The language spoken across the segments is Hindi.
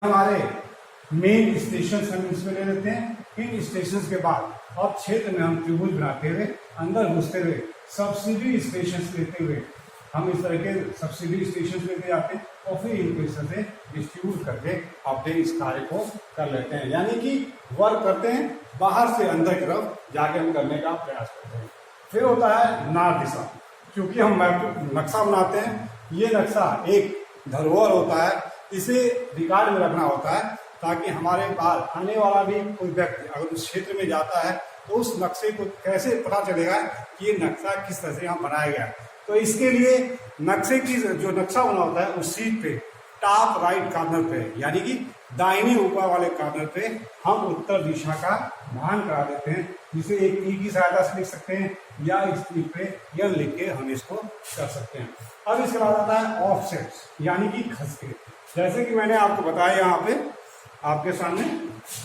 हमारे मेन स्टेशन हम इसमें ले लेते हैं। इन स्टेशन के बाद अब क्षेत्र में हम त्रिभुज बनाते हुए अंदर घुसते हुए सब्सिडी स्टेशन लेते हुए हम इस तरह के सब्सिडी स्टेशन लेते जाते हैं और फिर इनको इस तरह से डिस्ट्रीब्यूट करके अपने इस कार्य को कर लेते हैं, यानी कि वर्क करते हैं बाहर से अंदर की तरफ जाके हम करने का प्रयास करते हैं। फिर होता है नार्थ दिशा, क्योंकि हम नक्शा बनाते हैं, ये नक्शा एक धरोहर होता है, इसे रिकॉर्ड में रखना होता है ताकि हमारे बाद आने वाला भी कोई व्यक्ति अगर उस क्षेत्र में जाता है तो उस नक्शे को कैसे पता चलेगा कि ये नक्शा किस तरह से यहाँ बनाया गया है। तो इसके लिए नक्शे की जो नक्शा बना होता है उस सीट पे टॉप राइट कॉर्नर पे यानी कि दाहिने ऊपर वाले कॉर्नर पे हम उत्तर दिशा का मान करा देते हैं, जिसे एक तीर की सहायता से लिख सकते हैं या इस तीर पे यह लिख के हम इसको कर सकते हैं। अब इसके बाद आता है ऑफसेट्स यानी कि खसके। जैसे कि मैंने आपको बताया यहाँ पे आपके सामने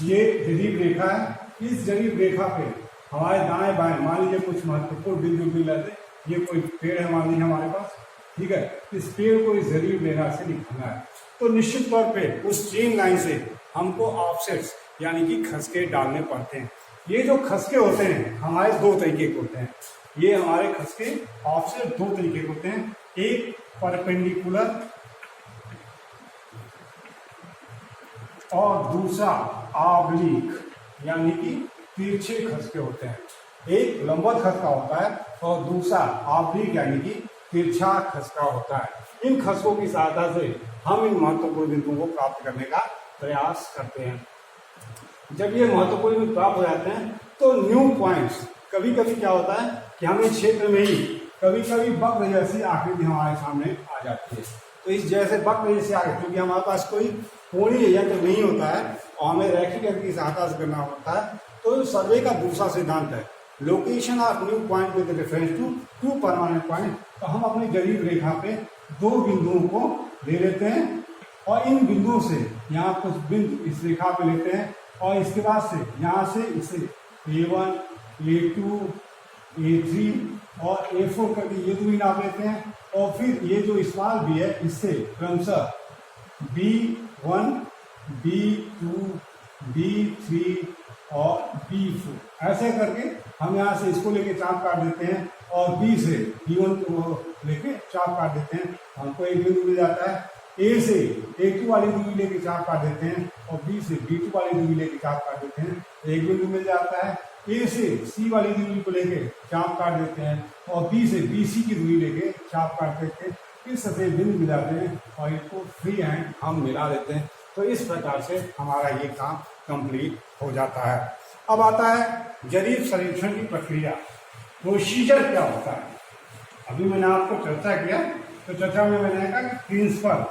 ये जरीब रेखा है, इस जरीब रेखा पे हमारे दाएं बाएं मान लीजिए कुछ महत्वपूर्ण बिंदु मिल रहे थे, ये कोई पेड़ है मान लीजिए हमारे पास, ठीक है, इस पेड़ को इस जरीब रेखा से दिखाना है तो निश्चित तौर पे उस चेन लाइन से हमको ऑफसेट्स यानी कि खसके डालने पड़ते हैं। ये जो खसके होते हैं हमारे दो तरीके के होते हैं, ये हमारे खसके ऑफसेट दो तरीके के होते हैं, एक परपेंडिकुलर और दूसरा ऑब्लिक यानी कि तिरछे खसके होते हैं। एक लंबवत खसका होता है और दूसरा ऑब्लिक यानी कि तिरछा खसका होता है। इन खसकों की सहायता से हम इन महत्वपूर्ण बिंदुओं को प्राप्त करने का प्रयास करते हैं। जब ये महत्वपूर्ण बिंदु प्राप्त हो जाते हैं तो न्यू पॉइंट्स, कभी कभी क्या होता है कि हमें क्षेत्र में ही कभी कभी वक्र जैसी आकृति हमारे सामने आ जाती है। तो इस जैसे वक्र जैसी आकृति, क्योंकि हमारे पास कोई कोणीय यंत्र नहीं होता है और हमें रैखिक यंत्र की सहायता से करना होता है, तो सर्वे का दूसरा सिद्धांत है location of new point with reference to two permanent point. तो हम अपनी जरीब रेखा पे दो बिंदुओं को ले लेते हैं और इन बिंदुओं से यहाँ कुछ बिंदु इस रेखा पे लेते हैं और इसके बाद से यहाँ से इसे A1, A2, A3 और A4 करके ये दूरी नाप लेते हैं और फिर ये जो स्मॉल बी है इससे क्रमशः B1, B2, B3 और B4 ऐसे करके हम यहाँ से इसको लेके चाप काट देते हैं और B से B1 को लेके चाप काट देते हैं, हमको एक बिंदु मिल जाता है। A से A2 वाली दूरी लेके चाप काट देते हैं और B से B2 वाली दूरी लेके चाप काट देते हैं, एक बिंदु मिल जाता है। A से C वाली दूरी को लेके चाप काट देते हैं और B से BC की दूरी लेके चाप काट देते हैं, इस तरह से बिंदु मिलाते हैं और इनको फ्री हैंड हम मिला देते हैं। तो इस प्रकार से हमारा ये काम कंप्लीट हो जाता है। अब आता है जरीब संरक्षण की प्रक्रिया, प्रोसीजर क्या होता है। अभी मैंने आपको चर्चा किया तो चर्चा में मैंने कहा कि प्रिंसिपल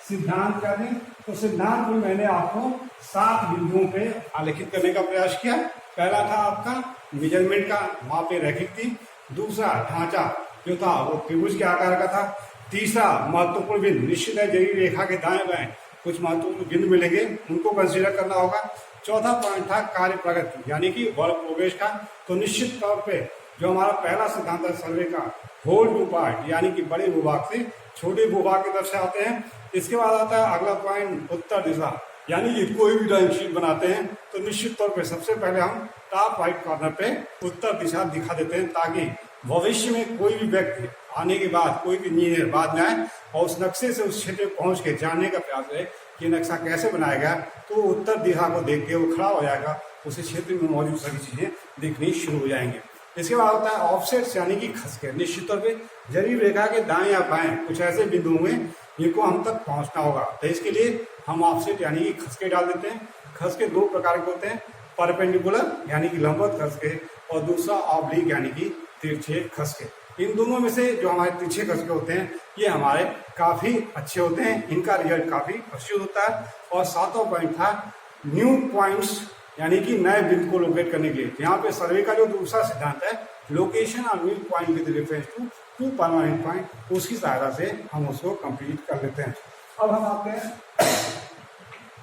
सिद्धांत क्या थे, तो सिद्धांत में मैंने आपको 7 बिंदुओं पे आलेखित करने का प्रयास किया। पहला था आपका मेजरमेंट का, वहां पे रैखिक थी। दूसरा ढांचा जो था वो त्रिभुज के आकार का था। तीसरा महत्वपूर्ण बिंदु, निश्चित है जरीब रेखा के दाएं बाएं कुछ महत्वपूर्ण बिंदु मिलेंगे, उनको कंसीडर करना होगा। चौथा पॉइंट था कार्य प्रगति यानी कि वर्क प्रोग्रेस का। तो निश्चित तौर पे जो हमारा पहला सिद्धांत है सर्वे का, होल टू पार्ट यानी कि बड़े भूभाग से छोटे भूभाग की तरफ से आते हैं। इसके बाद आता है अगला पॉइंट उत्तर दिशा, यानी कि कोई भी ड्राइंग शीट बनाते हैं तो निश्चित तौर पे सबसे पहले हम टॉप राइट कॉर्नर पे उत्तर दिशा दिखा देते हैं ताकि भविष्य में कोई भी व्यक्ति आने के बाद, कोई भी इंजीनियर बाद में आए और उस नक्शे से उस क्षेत्र में पहुंच के जानने का प्रयास है कि नक्शा कैसे बनाया गया, तो उत्तर दिशा को देख के वो खड़ा हो जाएगा, उस क्षेत्र में मौजूद सभी चीजें दिखनी शुरू हो जाएंगे। इसके बाद होता है ऑफसेट्स यानी कि खसके। निश्चित तौर पे जरीब रेखा के दाएं या बाएं कुछ ऐसे बिंदु होंगे जिनको हम तक पहुंचना होगा, तो इसके लिए हम ऑफसेट यानी कि खसके डाल देते हैं। खसके दो प्रकार के होते हैं, परपेंडिकुलर यानी कि लंबवत खसके और दूसरा ऑब्लिक यानी कि तिरछे खसके। इन दोनों में से जो हमारे तिरछे खसके होते हैं ये हमारे काफी अच्छे होते हैं, इनका रिजल्ट काफी प्रस्तुत होता है। और सातवां पॉइंट था न्यू पॉइंट्स यानी कि नए बिंदु को लोकेट करने के लिए। यहाँ पे सर्वे का जो दूसरा सिद्धांत है location of new point with reference to two permanent point, उसकी सहायता से हम उसको कंप्लीट कर लेते हैं। अब हम आते हैं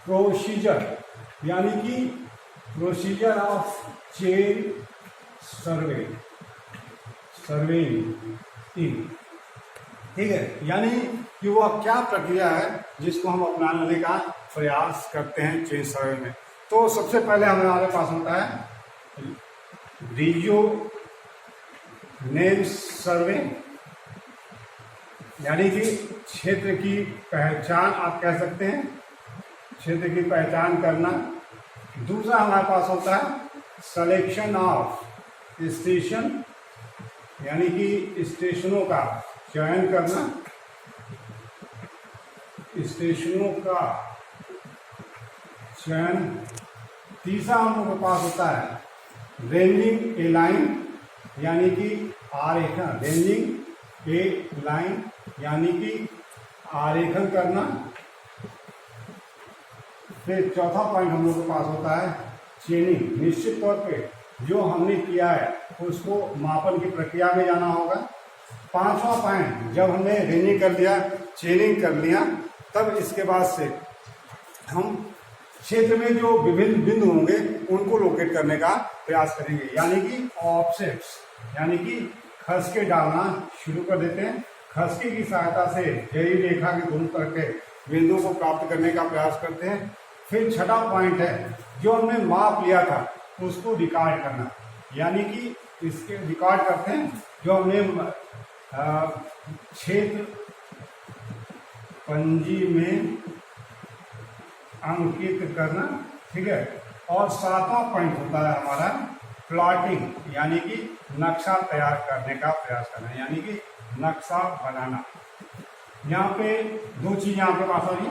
प्रोसीजर यानी कि प्रोसीजर ऑफ चेन सर्वेइंग, ठीक है, यानी कि वह क्या प्रक्रिया है जिसको हम अपनाने का प्रयास करते हैं चेंज सर्वे में। तो सबसे पहले हमारे पास होता है रीजनेंस सर्वे, यानी कि क्षेत्र की पहचान आप कह सकते हैं, क्षेत्र की पहचान करना। दूसरा हमारे पास होता है सिलेक्शन ऑफ स्टेशन, यानी कि स्टेशनों का चयन करना, स्टेशनों का चयन। तीसरा हम लोगों के पास होता है रेंजिंग ए लाइन, यानी कि आरेखन, रेंजिंग ए लाइन यानी कि आरेखन करना। फिर चौथा पॉइंट हम लोग के पास होता है चेनिंग, निश्चित तौर पे जो हमने किया है उसको मापन की प्रक्रिया में जाना होगा। पांचवा पॉइंट, जब हमने रेंजिंग कर लिया, चेनिंग कर लिया, तब इसके बाद से हम क्षेत्र में जो विभिन्न बिंदु होंगे उनको लोकेट करने का प्रयास करेंगे, यानी कि ऑफसेट्स, यानी कि खसके डालना शुरू कर देते हैं। खसके की सहायता से यही रेखा के दोनों तरफ के बिंदुओं को प्राप्त करने का प्रयास करते हैं। फिर छठा पॉइंट है जो हमने माप लिया था उसको रिकॉर्ड करना, यानी कि इसके रिकॉर्ड करते हैं जो हमने क्षेत्र पंजी में अंकित करना, ठीक है। और सातवां पॉइंट होता है हमारा प्लॉटिंग, यानी कि नक्शा तैयार करने का प्रयास करना, यानी कि नक्शा बनाना। यहाँ पे दो चीजें यहाँ पे पास आ रही,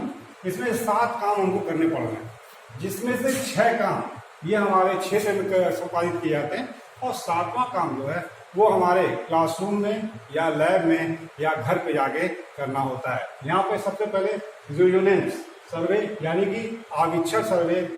इसमें 7 काम हमको करने पड़ रहे हैं, जिसमें से 6 काम ये हमारे क्षेत्र में संपादित किए जाते हैं, और 7वां काम जो है वो हमारे क्लासरूम में या लैब में या घर पे जाके करना होता है। यहाँ पे सबसे पहले रेजोनेंस सर्वे, यानी कि आविक्षण सर्वे